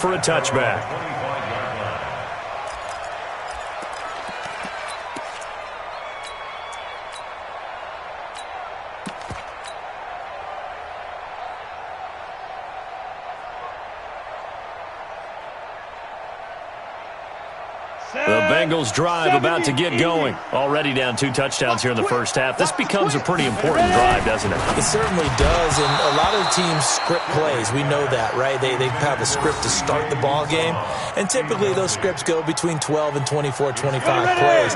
for a touchback. The Bengals drive about to get going. Already down 2 touchdowns here in the first half. This becomes a pretty important drive, doesn't it? It certainly does, and a lot of teams script plays. We know that, right? They have a script to start the ball game, and typically those scripts go between 12 and 24, 25 plays.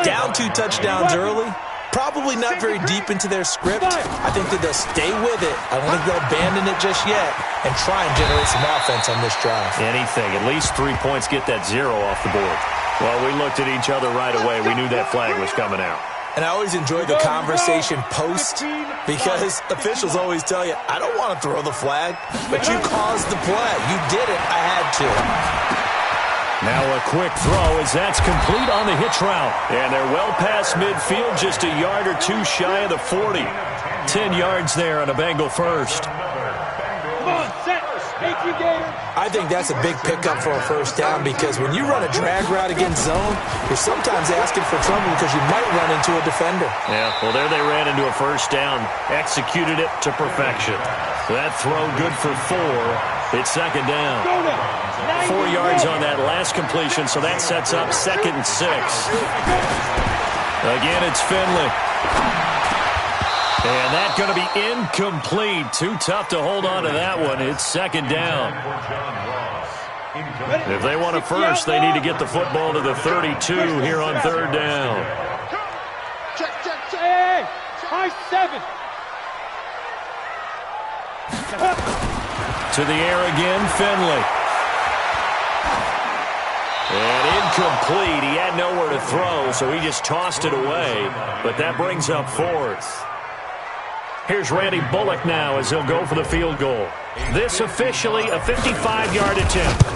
Down 2 touchdowns early, probably not very deep into their script. I think that they'll stay with it. I don't think they'll abandon it just yet and try and generate some offense on this drive. Anything. At least 3 points, get that 0 off the board. Well, we looked at each other right away. We knew that flag was coming out. And I always enjoy the conversation post because officials always tell you, I don't want to throw the flag, but you caused the play. You did it. I had to. Now a quick throw as that's complete on the hitch route. And they're well past midfield, just a yard or 2 shy of the 40. 10 yards there on a Bengal first. I think that's a big pickup for a first down because when you run a drag route against zone, you're sometimes asking for trouble because you might run into a defender. Yeah, well, there they ran into a first down, executed it to perfection. That throw good for 4. It's second down. 4 yards on that last completion, so that sets up 2nd and 6. Again, it's Finley. And that's going to be incomplete. Too tough to hold on to that one. It's second down. If they want a first, they need to get the football to the 32 here on 3rd down. High 7. To the air again, Finley. And incomplete. He had nowhere to throw, so he just tossed it away. But that brings up 4th. Here's Randy Bullock now as he'll go for the field goal. This officially a 55-yard attempt.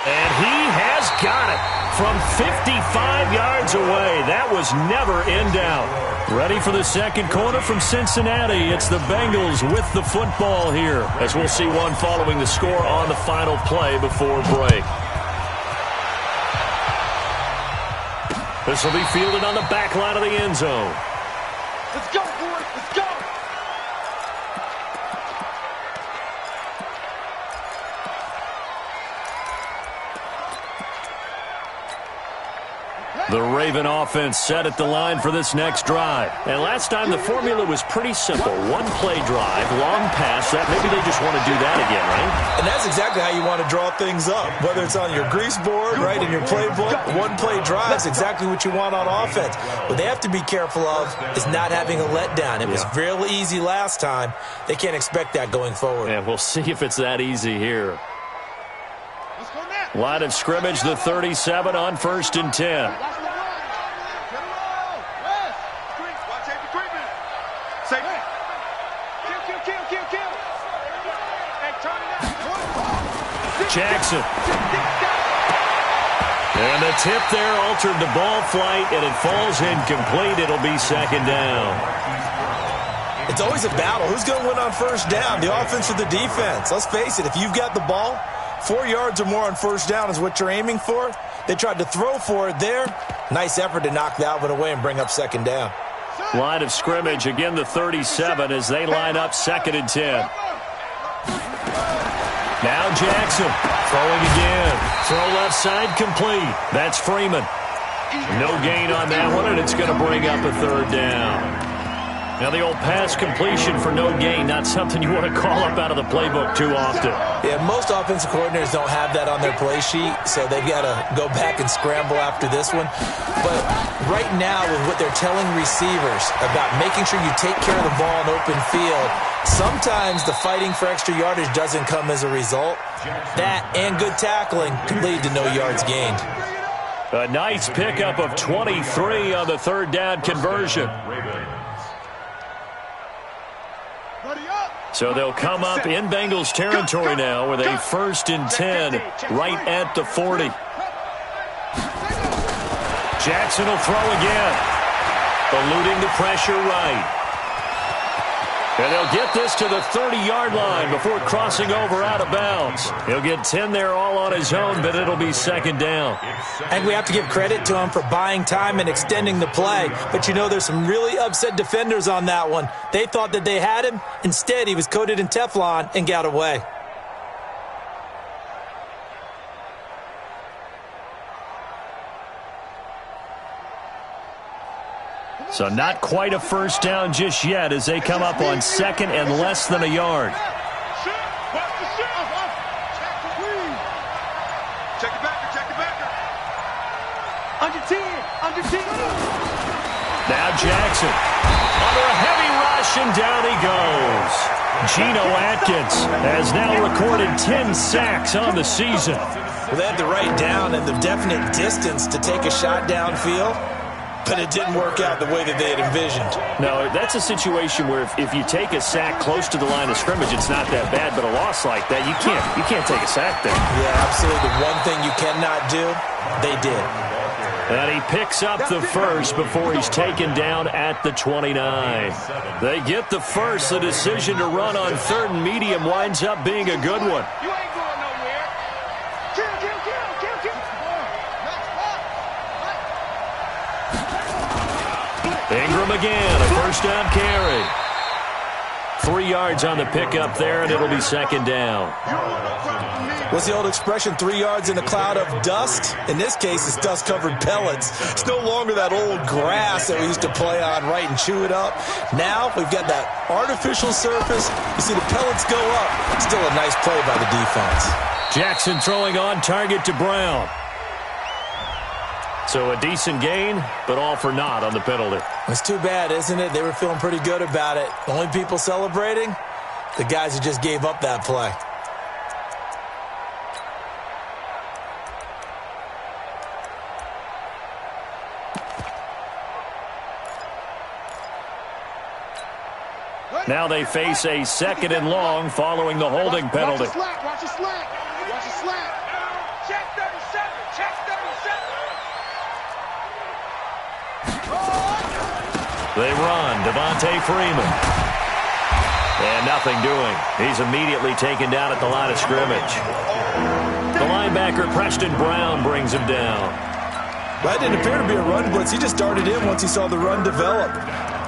And he has got it from 55 yards away. That was never in doubt. Ready for the second quarter from Cincinnati. It's the Bengals with the football here, as we'll see one following the score on the final play before break. This will be fielded on the back line of the end zone. Let's go, boys. Let's go. The Raven offense set at the line for this next drive. And last time the formula was pretty simple. One-play drive, long pass. That maybe they just want to do that again, right? And that's exactly how you want to draw things up. Whether it's on your grease board, right, in your playbook, one-play drive is exactly what you want on offense. What they have to be careful of is not having a letdown. It was real easy last time. They can't expect that going forward. And we'll see if it's that easy here. Line of scrimmage, the 37 on 1st and 10. Jackson. And the tip there altered the ball flight, and it falls incomplete. It'll be second down. It's always a battle. Who's going to win on first down, the offense or the defense? Let's face it, if you've got the ball, 4 yards or more on first down is what you're aiming for. They tried to throw for it there. Nice effort to knock that one away and bring up second down. Line of scrimmage, again the 37 as they line up 2nd and 10. Now Jackson throwing again. Throw left side complete. That's Freeman. No gain on that one, and it's going to bring up a 3rd down. Now the old pass completion for no gain, not something you want to call up out of the playbook too often. Yeah, most offensive coordinators don't have that on their play sheet, so they've got to go back and scramble after this one. But right now, with what they're telling receivers about making sure you take care of the ball in open field, sometimes the fighting for extra yardage doesn't come as a result. That and good tackling can lead to no yards gained. A nice pickup of 23 on the 3rd down conversion. So they'll come up in Bengals territory now with a 1st and 10 right at the 40. Jackson will throw again. Eluding the pressure right. And they'll get this to the 30-yard line before crossing over out of bounds. He'll get 10 there all on his own, but it'll be second down. And we have to give credit to him for buying time and extending the play. But, you know, there's some really upset defenders on that one. They thought that they had him. Instead, he was coated in Teflon and got away. So not quite a first down just yet as they come up on second and less than a yard. Check the backer. Under 10. Now Jackson under a heavy rush, and down he goes. Geno Atkins has now recorded 10 sacks on the season. Well, they had the right down and the definite distance to take a shot downfield, but it didn't work out the way that they had envisioned. No, that's a situation where if you take a sack close to the line of scrimmage, it's not that bad, but a loss like that, you can't take a sack there. Yeah, absolutely. The one thing you cannot do, they did. And he picks up the first before he's taken down at the 29. They get the first. The decision to run on third and medium winds up being a good one. You ain't going nowhere. Kill. Ingram again, a first down carry. 3 yards on the pickup there, and it'll be second down. What's the old expression, 3 yards in a cloud of dust? In this case, it's dust-covered pellets. It's no longer that old grass that we used to play on, right, and chew it up. Now we've got that artificial surface. You see the pellets go up. Still a nice play by the defense. Jackson throwing on target to Brown. So a decent gain, but all for naught on the penalty. It's too bad, isn't it? They were feeling pretty good about it. The only people celebrating, the guys who just gave up that play. Now they face a second and long following the holding penalty. Watch the slack. Check 37. They run. Devontae Freeman. And nothing doing. He's immediately taken down at the line of scrimmage. The linebacker, Preston Brown, brings him down. That didn't appear to be a run blitz. He just darted in once he saw the run develop.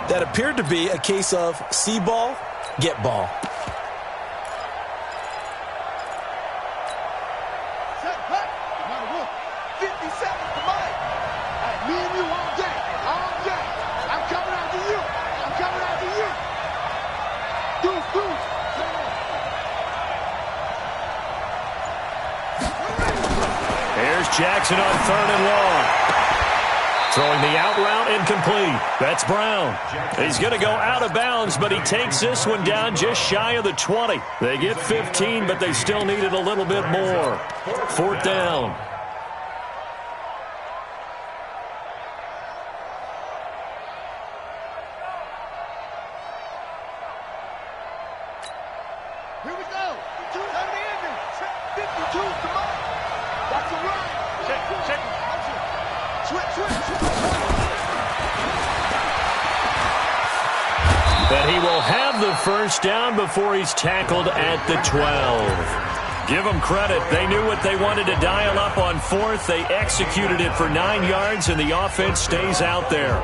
That appeared to be a case of see ball, get ball. Jackson on third and long. Throwing the out route incomplete. That's Brown. He's going to go out of bounds, but he takes this one down just shy of the 20. They get 15, but they still needed a little bit more. Fourth down. Here we go. 52 to Mike. That's a run. Check. Switch. But he will have the first down before he's tackled at the 12. Give them credit. They knew what they wanted to dial up on fourth. They executed it for 9 yards, and the offense stays out there.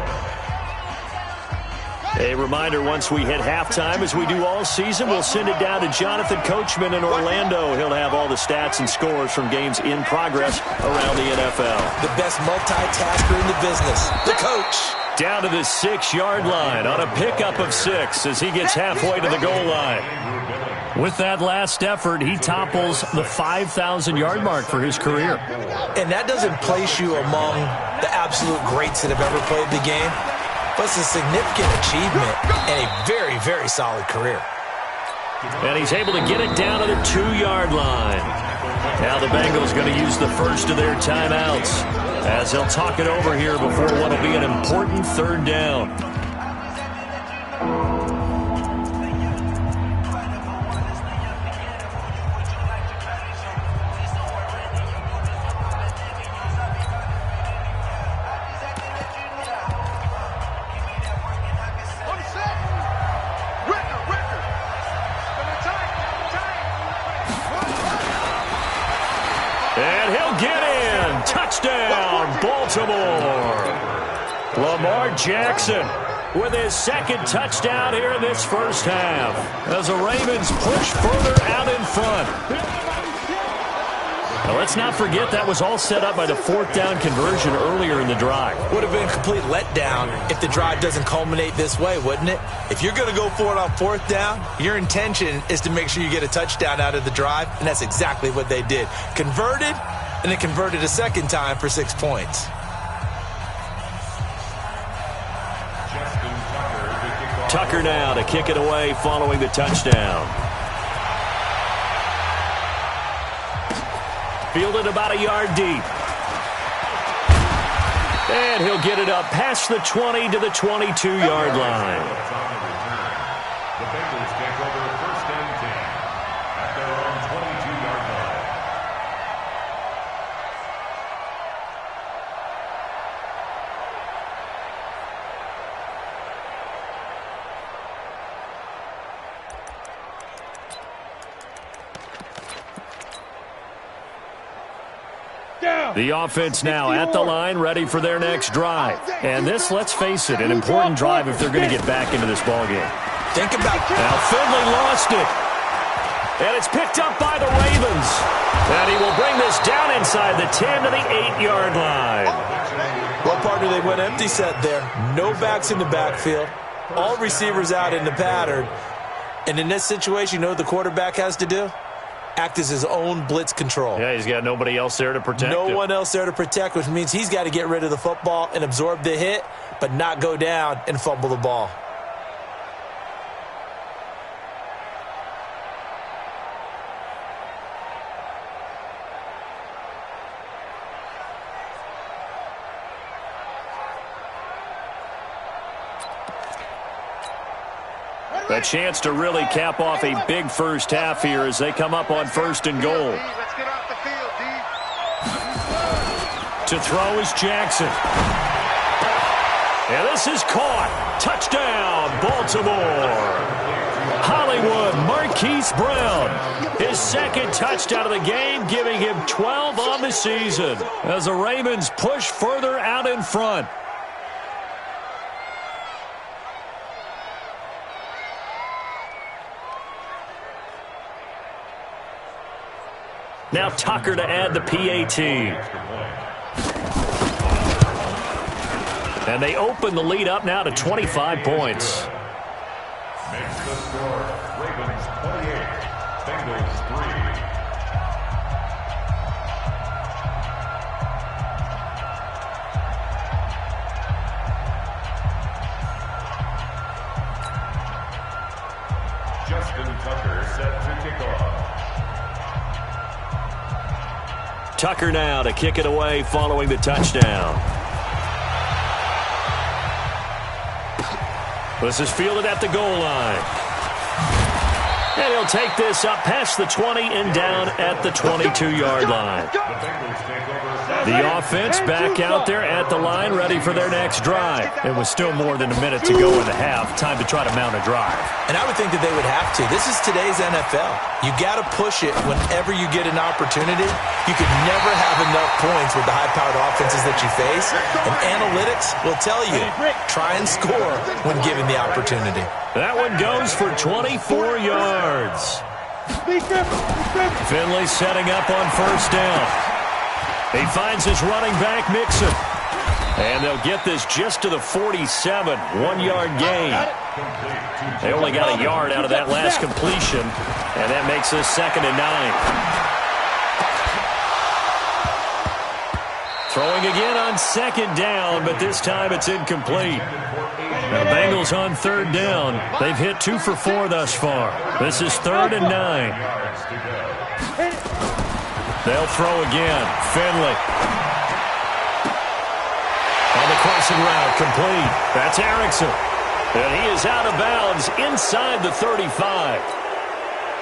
A reminder, once we hit halftime, as we do all season, we'll send it down to Jonathan Coachman in Orlando. He'll have all the stats and scores from games in progress around the NFL. The best multitasker in the business, the coach. Down to the 6-yard line on a pickup of 6 as he gets halfway to the goal line. With that last effort, he topples the 5,000-yard mark for his career. And that doesn't place you among the absolute greats that have ever played the game. But it's a significant achievement and a very, very solid career. And he's able to get it down to the 2-yard line. Now the Bengals going to use the first of their timeouts as they'll talk it over here before what will be an important third down. And he'll get in. Touchdown, Baltimore. Lamar Jackson with his second touchdown here in this first half as the Ravens push further out in front. Now, let's not forget that was all set up by the fourth down conversion earlier in the drive. Would have been a complete letdown if the drive doesn't culminate this way, wouldn't it? If you're going to go for it on fourth down, your intention is to make sure you get a touchdown out of the drive, and that's exactly what they did. Converted, and then converted a second time for 6 points. Tucker now to kick it away following the touchdown. Fielded about a yard deep. And he'll get it up past the 20 to the 22-yard line. The Bengals take over first and 10 at their own 22-yard line. The offense now at the line, ready for their next drive. And this, let's face it, an important drive if they're going to get back into this ballgame. Think about it. Now Finley lost it. And it's picked up by the Ravens. And he will bring this down inside the 10 to the 8-yard line. Well, partner, they went empty set there. No backs in the backfield. All receivers out in the pattern. And in this situation, you know what the quarterback has to do? Act as his own blitz control. Yeah, he's got nobody else there to protect him. No one else there to protect, which means he's got to get rid of the football and absorb the hit, but not go down and fumble the ball. A chance to really cap off a big first half here as they come up on first and goal. Let's get off the field, D. To throw is Jackson. And this is caught. Touchdown, Baltimore. Hollywood Marquise Brown. His second touchdown of the game, giving him 12 on the season as the Ravens push further out in front. Now Tucker to add the PAT. And they open the lead up now to 25 points. Makes the score Ravens 28, Bengals 3. Justin Tucker set to kick off. Tucker now to kick it away following the touchdown. This is fielded at the goal line. And he'll take this up past the 20 and down at the 22-yard line. The offense back out there at the line, ready for their next drive. It was still more than a minute to go in the half. Time to try to mount a drive. And I would think that they would have to. This is today's NFL. You got to push it whenever you get an opportunity. You could never have enough points with the high-powered offenses that you face. And analytics will tell you, try and score when given the opportunity. That one goes for 24 yards. Finley setting up on first down. He finds his running back, Mixon. And they'll get this just to the 47, 1-yard gain. They only got a yard out of that last completion, and that makes this 2nd and 9. Throwing again on 2nd down, but this time it's incomplete. Now the Bengals on 3rd down. They've hit 2 for 4 thus far. This is 3rd and 9. They'll throw again. Finley. On the crossing route, complete. That's Erickson. And he is out of bounds inside the 35.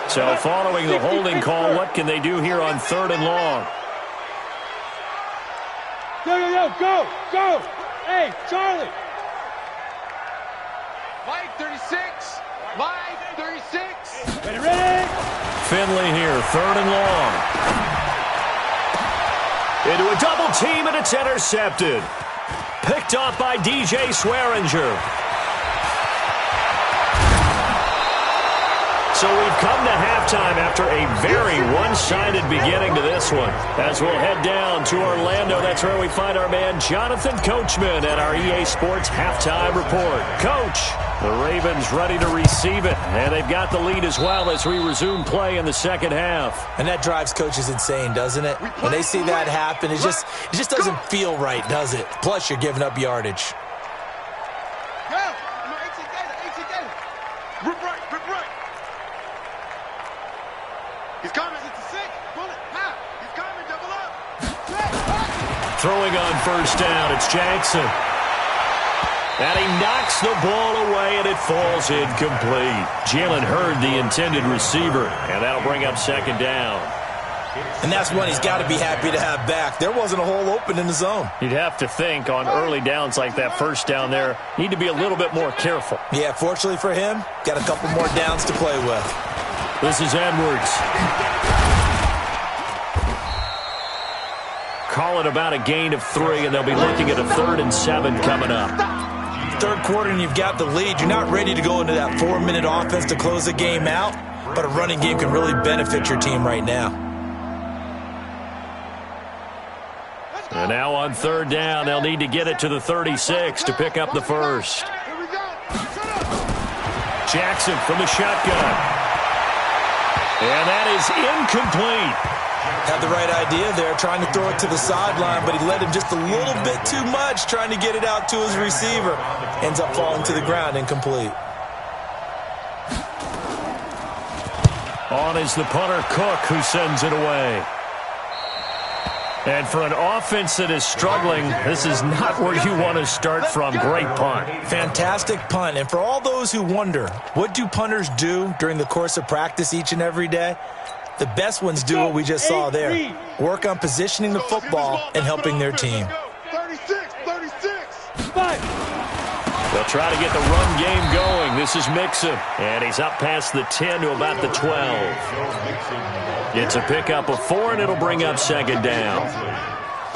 So following the holding call, what can they do here on 3rd and long? Go. Hey, Charlie. Mike, 36. Mike, 36. Ready. Finley here, 3rd and long. Into a double team, and it's intercepted. Picked off by DJ Swearinger. So we've come to halftime after a very one-sided beginning to this one. As we'll head down to Orlando, that's where we find our man Jonathan Coachman at our EA Sports Halftime Report. Coach, the Ravens ready to receive it, and they've got the lead as well as we resume play in the second half. And that drives coaches insane, doesn't it? When they see that happen, it just doesn't feel right, does it? Plus, you're giving up yardage. Throwing on first down, it's Jackson. And he knocks the ball away, and it falls incomplete. Jalen Hurd, the intended receiver, and that'll bring up second down. And that's one he's got to be happy to have back. There wasn't a hole open in the zone. You'd have to think on early downs like that first down there, need to be a little bit more careful. Yeah, fortunately for him, got a couple more downs to play with. This is Edwards. Call it about a gain of 3, and they'll be looking at a 3rd and 7 coming up. Third quarter, and you've got the lead. You're not ready to go into that 4-minute offense to close the game out, but a running game can really benefit your team right now. And now on 3rd down, they'll need to get it to the 36 to pick up the first. Jackson from the shotgun. And that is incomplete. Had the right idea there, trying to throw it to the sideline, but he led him just a little bit too much, trying to get it out to his receiver. Ends up falling to the ground, incomplete. On is the punter, Cook, who sends it away. And for an offense that is struggling, this is not where you want to start from. Great punt. Fantastic punt. And for all those who wonder, what do punters do during the course of practice each and every day? The best ones do what we just saw there. Work on positioning the football and helping their team. 36. They'll try to get the run game going. This is Mixon. And he's up past the 10 to about the 12. It's a pickup of 4, and it'll bring up second down.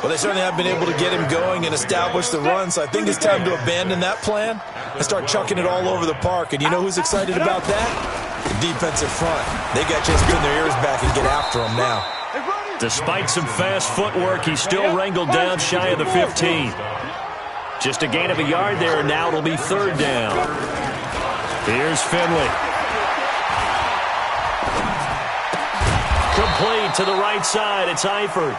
Well, they certainly have been able to get him going and establish the run, so I think it's time to abandon that plan and start chucking it all over the park. And you know who's excited about that? The defensive front. They got a chance to pin their ears back and get after him now. Despite some fast footwork, he's still wrangled down shy of the 15. Just a gain of a yard there, and now it'll be 3rd down. Here's Finley. Complete to the right side. It's Eifert.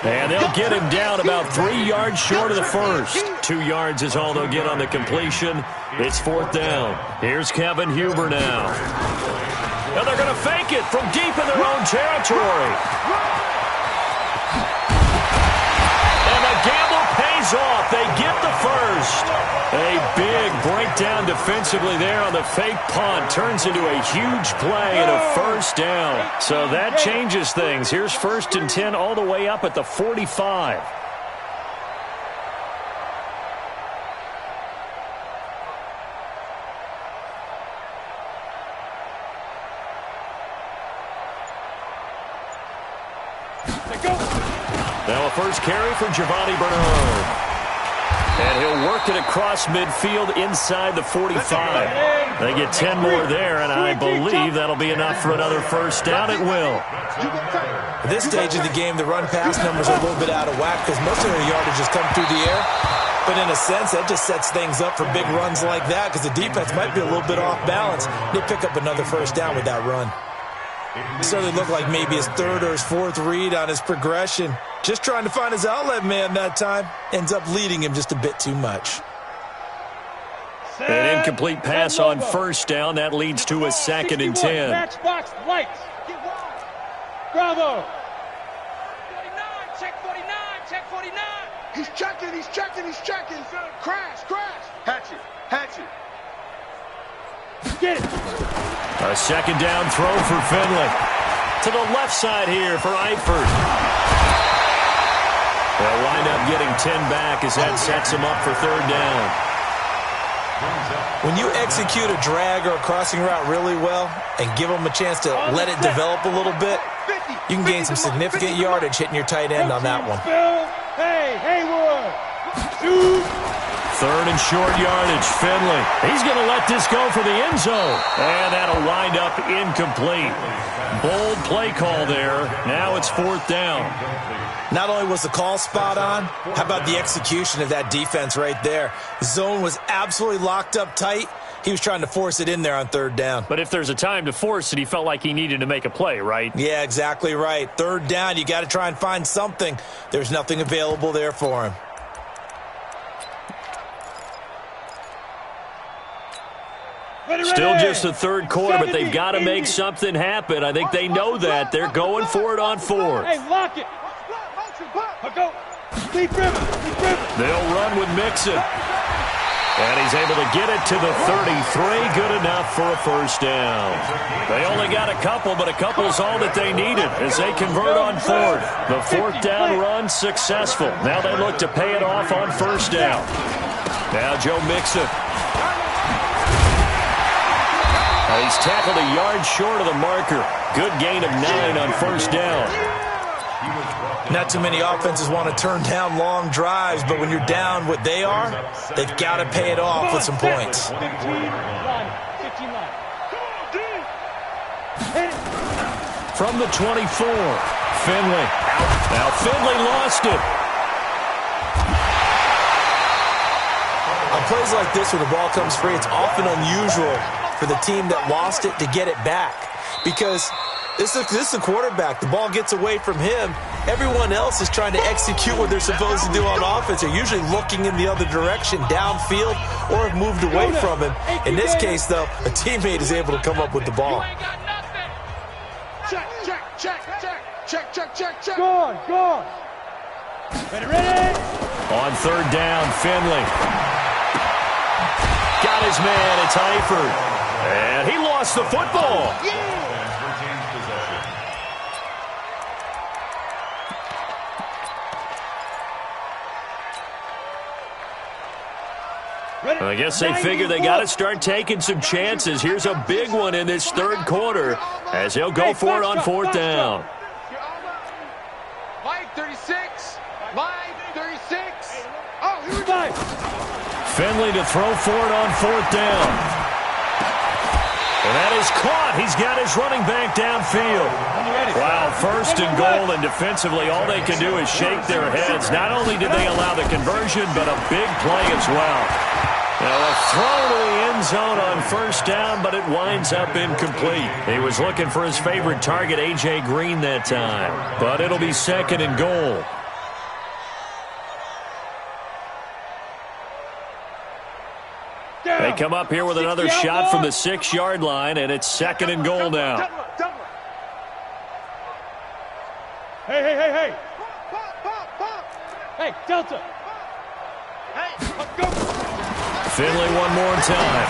And they'll get him down about 3 yards short of the first. 2 yards is all they'll get on the completion. It's 4th down. Here's Kevin Huber now. And they're going to fake it from deep in their own territory. And the gamble pays off. They get the first. A big breakdown defensively there on the fake punt. Turns into a huge play and a first down. So that changes things. Here's 1st and 10 all the way up at the 45. Now a first carry for Giovanni Bernard. And he'll work it across midfield inside the 45. They get 10 more there, and I believe that'll be enough for another first down. It will. At this stage of the game, the run-pass numbers are a little bit out of whack because most of their yardage has come through the air. But in a sense, that just sets things up for big runs like that because the defense might be a little bit off balance. They pick up another first down with that run. It certainly looked like maybe his 3rd or his 4th read on his progression. Just trying to find his outlet man that time. Ends up leading him just a bit too much. An incomplete pass on first down. That leads to a 2nd and 10. Matchbox lights. Bravo. 49, check 49. He's checking. Crash. Hatch it. Get it. A 2nd down throw for Finley. To the left side here for Eifert. They'll wind up getting 10 back as that sets him up for 3rd down. When you execute a drag or a crossing route really well and give them a chance to let it develop a little bit, You can gain some significant yardage hitting your tight end on that one. Hey, Haywood. Shoot. Third and short yardage, Finley. He's going to let this go for the end zone. And that'll wind up incomplete. Bold play call there. Now it's fourth down. Not only was the call spot on, how about the execution of that defense right there? The zone was absolutely locked up tight. He was trying to force it in there on third down. But if there's a time to force it, he felt like he needed to make a play, right? Yeah, exactly right. Third down, you got to try and find something. There's nothing available there for him. Still just the third quarter, but they've got to make something happen. I think they know that. They're going for it on fourth. Hey, lock it. Go. They'll run with Mixon. And he's able to get it to the 33. Good enough for a first down. They only got a couple, but a couple's all that they needed as they convert on fourth. The fourth down run successful. Now they look to pay it off on first down. Now Joe Mixon. He's tackled a yard short of the marker. Good gain of 9 on first down. Not too many offenses want to turn down long drives, but when you're down what they are, they've got to pay it off with some points. From the 24, Finley. Now Finley lost it. On plays like this where the ball comes free, it's often unusual for the team that lost it to get it back, because this is a quarterback. The ball gets away from him. Everyone else is trying to execute what they're supposed to do on offense. They're usually looking in the other direction, downfield, or have moved away from him. In this case, though, a teammate is able to come up with the ball. Check. Go on. Ready. On third down, Finley. Got his man. It's Eifert. And he lost the football. I guess they figure they got to start taking some chances. Here's a big one in this third quarter as he'll go for it on fourth down. Line 36. Oh, here we go. Finley to throw for it on fourth down. And that is caught. He's got his running back downfield. Wow, first and goal, and defensively all they can do is shake their heads. Not only did they allow the conversion, but a big play as well. Now a throw to the end zone on first down, but it winds up incomplete. He was looking for his favorite target, A.J. Green, that time. But it'll be second and goal. They come up here with another shot from the 6-yard line, and it's second and goal now. Hey. Hey, Delta. Go. Finley one more time.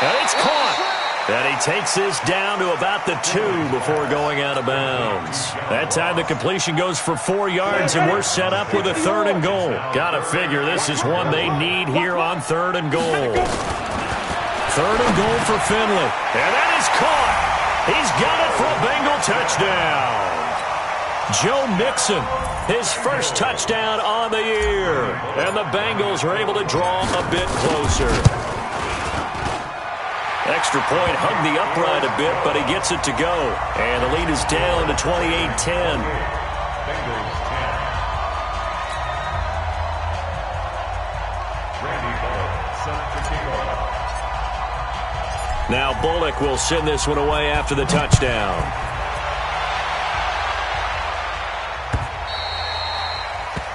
And it's caught. And he takes this down to about the 2 before going out of bounds. That time the completion goes for 4 yards, and we're set up with a third and goal. Gotta figure this is one they need here on third and goal. Third and goal for Finley. And that is caught. He's got it for a Bengal touchdown. Joe Mixon, his first touchdown on the year. And the Bengals are able to draw a bit closer. Extra point hugged the upright a bit, but he gets it to go. And the lead is down to 28-10. Now Bullock will send this one away after the touchdown.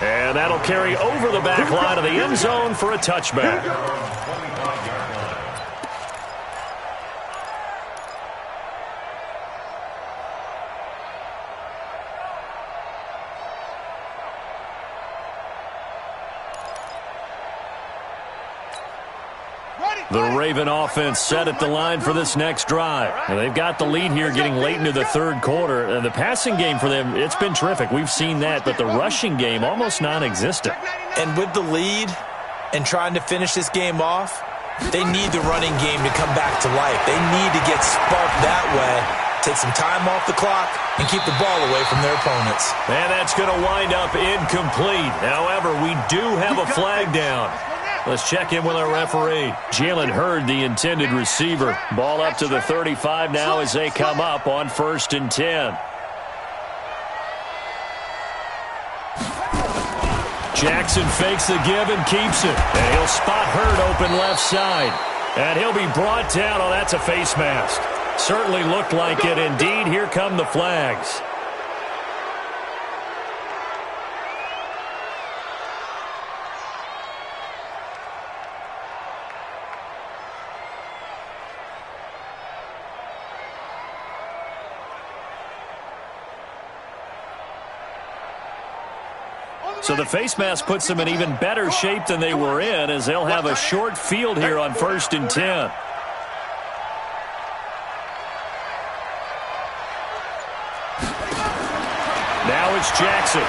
And that'll carry over the back line of the end zone for a touchback. The Raven offense set at the line for this next drive. And they've got the lead here getting late into the third quarter. And the passing game for them, it's been terrific. We've seen that, but the rushing game almost non-existent. And with the lead and trying to finish this game off, they need the running game to come back to life. They need to get sparked that way take some time off the clock, and keep the ball away from their opponents. And that's going to wind up incomplete. However, we do have a flag down. Let's check in with our referee. Jalen Hurd, the intended receiver. Ball up to the 35 now as they come up on 1st and 10. Jackson fakes the give and keeps it. And he'll spot Hurd open left side. And he'll be brought down. Oh, that's a face mask. Certainly looked like it. Indeed, here come the flags. So the face mask puts them in even better shape than they were in, as they'll have a short field here on 1st and 10. Now it's Jackson.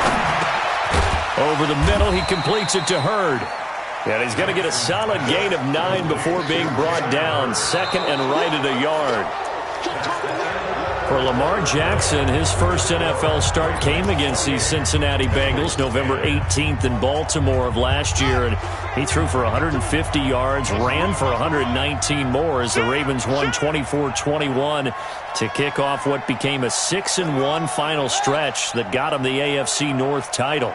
Over the middle, he completes it to Hurd. And he's going to get a solid gain of 9 before being brought down. 2nd and right at a yard. For Lamar Jackson, his first NFL start came against the Cincinnati Bengals November 18th in Baltimore of last year. And he threw for 150 yards, ran for 119 more as the Ravens won 24-21 to kick off what became a 6-1 final stretch that got him the AFC North title.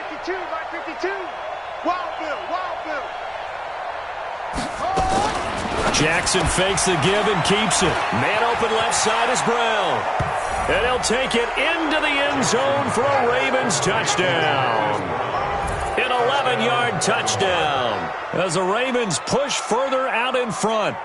52, 52. Wild Bill, Wild Bill. Jackson fakes the give and keeps it. Man open left side is Brown. And he'll take it into the end zone for a Ravens touchdown. An 11-yard touchdown as the Ravens push further out in front.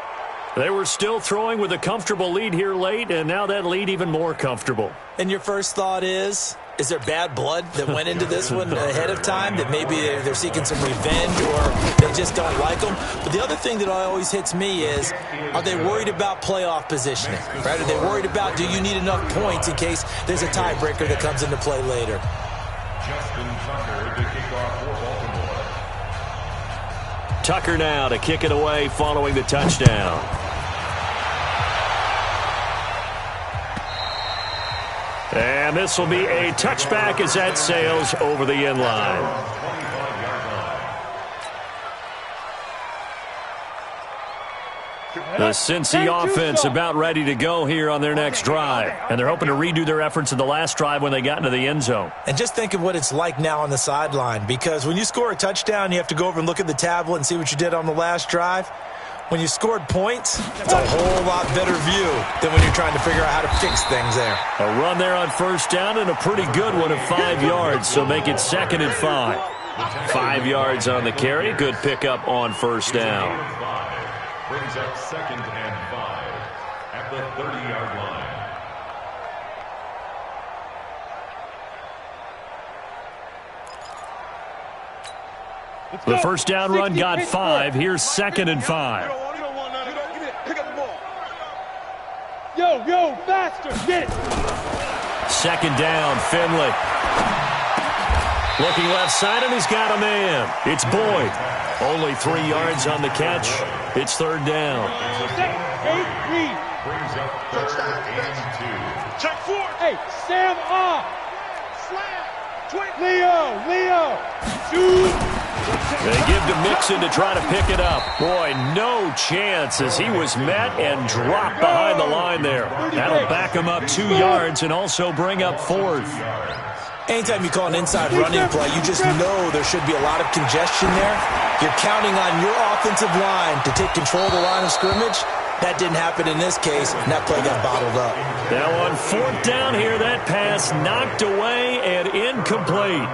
They were still throwing with a comfortable lead here late, and now that lead even more comfortable. And your first thought is there bad blood that went into this one ahead of time, that maybe they're seeking some revenge or they just don't like them? But the other thing that always hits me is, are they worried about playoff positioning? Right? Are they worried about, do you need enough points in case there's a tiebreaker that comes into play later? Justin Tucker to kick off for Baltimore. Tucker now to kick it away following the touchdown. And this will be a touchback as that sails over the end line. The Cincy offense about ready to go here on their next drive. And they're hoping to redo their efforts in the last drive when they got into the end zone. And just think of what it's like now on the sideline, because when you score a touchdown, you have to go over and look at the tablet and see what you did on the last drive. When you scored points, it's a whole lot better view than when you're trying to figure out how to fix things there. A run there on 1st down and a pretty good one of 5 yards, so make it 2nd and 5. 5 yards on the carry. Good pickup on 1st down. Brings up 2nd and 5 at the 30-yard line. The 1st down run got 5. Here's 2nd and 5. Pick up the ball. Yo, faster. Get it. 2nd down, Finley. Looking left side, and he's got a man. It's Boyd. Only 3 yards on the catch. It's 3rd down. Brings up 3rd and 2. Check 4. Hey, Sam off. Slam. Leo. Shoot. They give to Mixon to try to pick it up. Boy, no chance as he was met and dropped behind the line there. That'll back him up 2 yards and also bring up 4th. Anytime you call an inside running play, you just know there should be a lot of congestion there. You're counting on your offensive line to take control of the line of scrimmage. That didn't happen in this case, and that play got bottled up. Now on 4th down here, that pass knocked away and incomplete.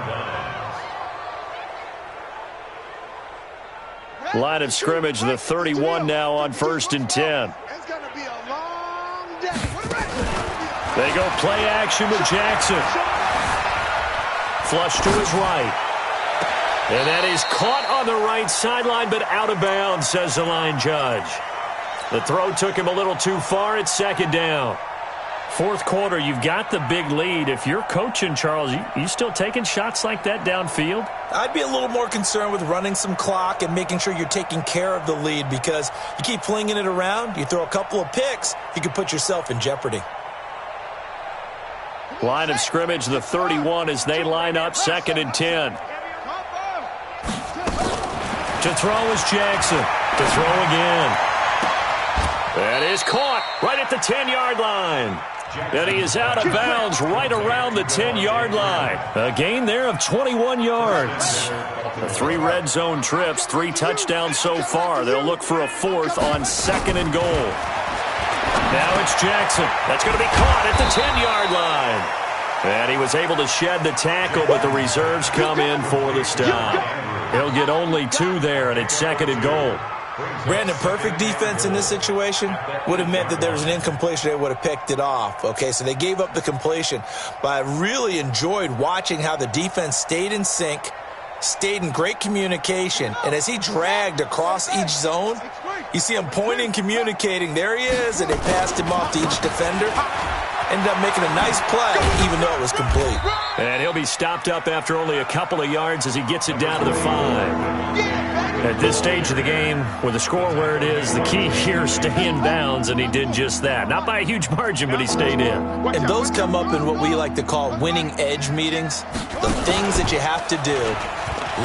Line of scrimmage, the 31 now on 1st and 10. It's going to be a long day. They go play action with Jackson. Flush to his right. And that is caught on the right sideline, but out of bounds, says the line judge. The throw took him a little too far. It's 2nd down. Fourth quarter, you've got the big lead. If you're coaching, Charles, you still taking shots like that downfield? I'd be a little more concerned with running some clock and making sure you're taking care of the lead, because you keep flinging it around, you throw a couple of picks, you can put yourself in jeopardy. Line of scrimmage, the 31 as they line up, 2nd and 10. To throw is Jackson. To throw again. That is caught right at the 10-yard line. And he is out of bounds right around the 10-yard line. A gain there of 21 yards. 3 red zone trips, 3 touchdowns so far. They'll look for a 4th on 2nd and goal. Now it's Jackson. That's going to be caught at the 10-yard line. And he was able to shed the tackle, but the reserves come in for the stop. He'll get only 2 there, and it's 2nd and goal. Brandon, perfect defense in this situation would have meant that there was an incompletion. They would have picked it off. Okay, so they gave up the completion. But I really enjoyed watching how the defense stayed in sync, stayed in great communication, and as he dragged across each zone, you see him pointing, communicating. There he is, and they passed him off to each defender. Ended up making a nice play, even though it was complete. And he'll be stopped up after only a couple of yards as he gets it down to the 5. At this stage of the game, with the score where it is, the key here is stay in bounds, and he did just that. Not by a huge margin, but he stayed in. And those come up in what we like to call winning edge meetings. The things that you have to do,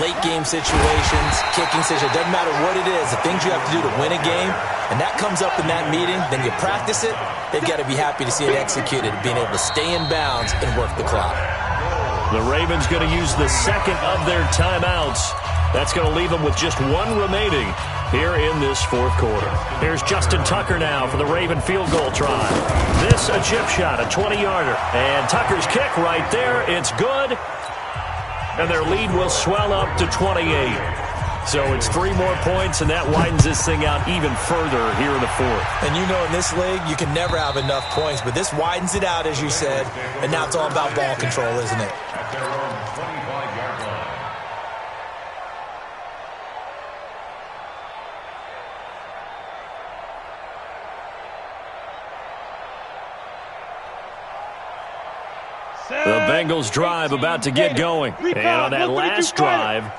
late game situations, kicking situations, doesn't matter what it is, the things you have to do to win a game, and that comes up in that meeting, then you practice it, they've got to be happy to see it executed, being able to stay in bounds and work the clock. The Ravens going to use the 2nd of their timeouts. That's going to leave them with just 1 remaining here in this 4th quarter. Here's Justin Tucker now for the Raven field goal try. This a chip shot, a 20-yarder. And Tucker's kick right there. It's good. And their lead will swell up to 28. So it's 3 more points, and that widens this thing out even further here in the 4th. And you know in this league, you can never have enough points, but this widens it out, as you said, and now it's all about ball control, isn't it? At their own 25-yard line. The Bengals drive about to get going. And on that last drive,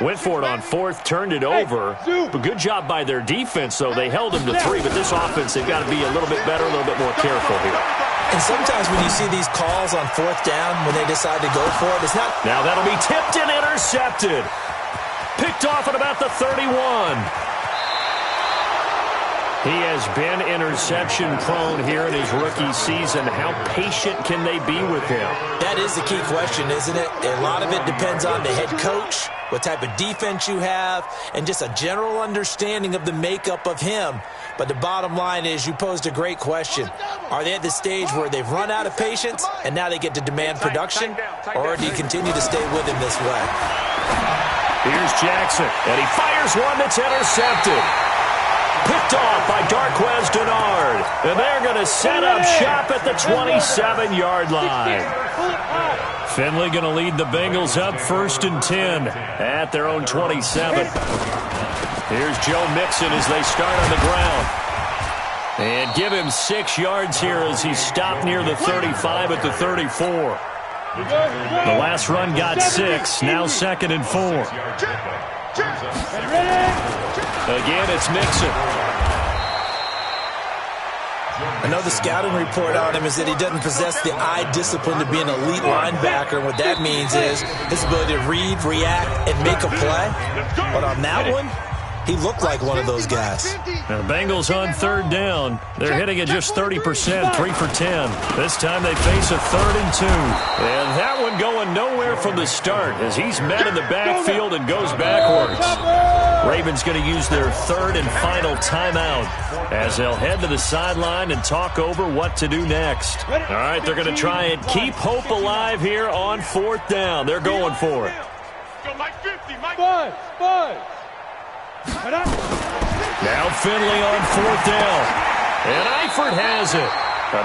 went for it on 4th, turned it over. But good job by their defense, though. They held them to 3, but this offense, they've got to be a little bit better, a little bit more careful here. And sometimes when you see these calls on 4th down, when they decide to go for it, it's not... Now that'll be tipped and intercepted. Picked off at about the 31. He has been interception-prone here in his rookie season. How patient can they be with him? That is the key question, isn't it? A lot of it depends on the head coach, what type of defense you have, and just a general understanding of the makeup of him. But the bottom line is you posed a great question. Are they at the stage where they've run out of patience and now they get to demand production? Or do you continue to stay with him this way? Here's Jackson, and he fires one that's intercepted. Picked off by Darquez Denard. And they're going to set up shop at the 27-yard line. Finley going to lead the Bengals up 1st and 10 at their own 27. Here's Joe Mixon as they start on the ground. And give him 6 yards here as he stopped near the 35 at the 34. The last run got 6. Now 2nd and 4. Again, it's Mixon. I know the scouting report on him is that he doesn't possess the eye discipline to be an elite linebacker. What that means is his ability to read, react, and make a play. But on that one, he looked like one of those guys. Now, Bengals on 3rd down. They're hitting at just 30%, 3 for 10. This time they face a 3rd and 2. And that one going nowhere from the start as he's met in the backfield and goes backwards. Ravens going to use their 3rd and final timeout as they'll head to the sideline and talk over what to do next. All right, they're going to try and keep hope alive here on 4th down. They're going for it. Now Finley on 4th down. And Eifert has it.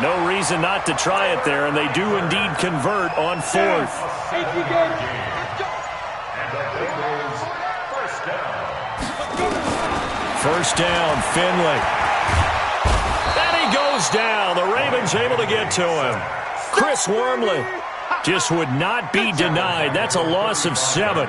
No reason not to try it there, and they do indeed convert on 4th. First down, Finley. And he goes goes down. The Ravens able to get to him. Chris Wormley just would not be denied. That's a loss of 7.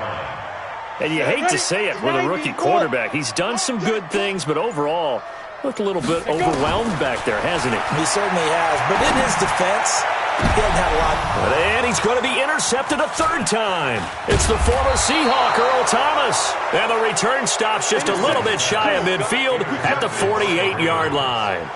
And you hate to say it with a rookie quarterback. He's done some good things, but overall, looked a little bit overwhelmed back there, hasn't he? He certainly has. But in his defense, he hasn't had a lot. And he's going to be intercepted a 3rd time. It's the former Seahawk, Earl Thomas. And the return stops just a little bit shy of midfield at the 48-yard line.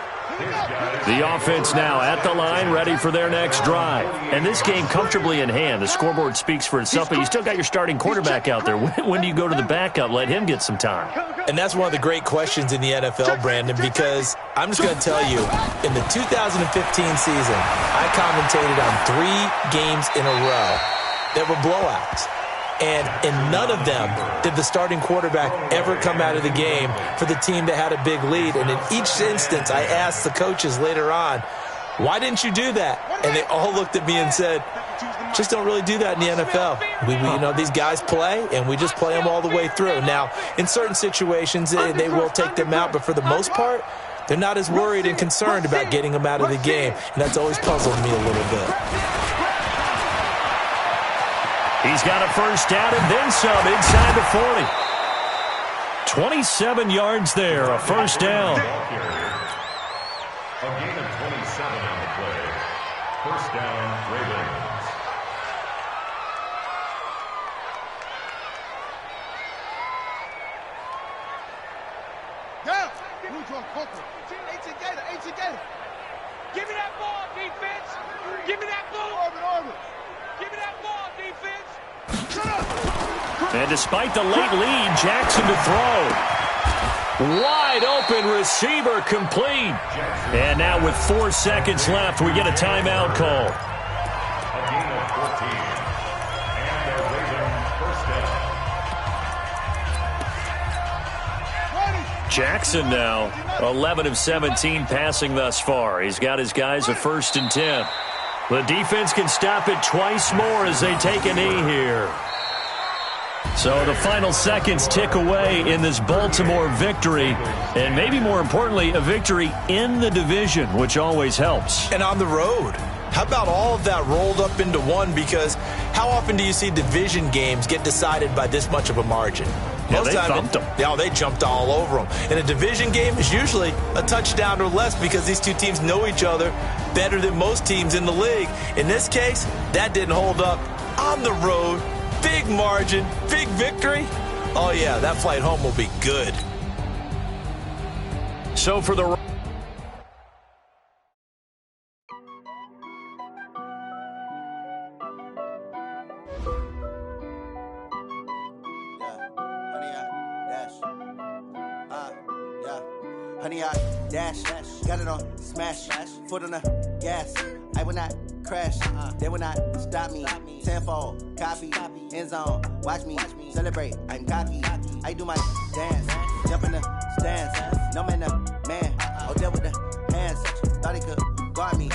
The offense now at the line, ready for their next drive. And this game comfortably in hand. The scoreboard speaks for itself, but you still got your starting quarterback out there. When do you go to the backup? Let him get some time. And that's one of the great questions in the NFL, Brandon, because I'm just going to tell you, in the 2015 season, I commentated on 3 games in a row that were blowouts. And in none of them did the starting quarterback ever come out of the game for the team that had a big lead. And in each instance, I asked the coaches later on, why didn't you do that? And they all looked at me and said, just don't really do that in the NFL. You know, these guys play, and we just play them all the way through. Now, in certain situations, they will take them out, but for the most part, they're not as worried and concerned about getting them out of the game. And that's always puzzled me a little bit. He's got a first down and then some inside the 40. 27 yards there, a first down. A gain of 27 on the play. First down, Ravens. Down. They together. Give me that ball, defense. Give me that ball. Orbit. Give me that ball, defense. And despite the late lead, Jackson to throw. Wide open receiver complete. And now with 4 seconds left, we get a timeout call. A gain of 14. And the Ravens first down. Jackson now 11 of 17 passing thus far. He's got his guys a 1st and 10. The defense can stop it twice more as they take a knee here. So the final seconds tick away in this Baltimore victory, and maybe more importantly, a victory in the division, which always helps. And on the road. How about all of that rolled up into one? Because how often do you see division games get decided by this much of a margin? Yeah, they thumped them. Yeah, they jumped all over them. And a division game is usually a touchdown or less because these two teams know each other better than most teams in the league. In this case, that didn't hold up. On the road, big margin, big victory. Oh, yeah, that flight home will be good. So for the Honey, I dash, got it on smash, foot on the gas. I will not crash, they will not stop me. Tenfold, copy, end zone, watch me celebrate. I'm cocky, I do my dance, jump in the stands. No man, oh, there with the hands, thought he could guard me.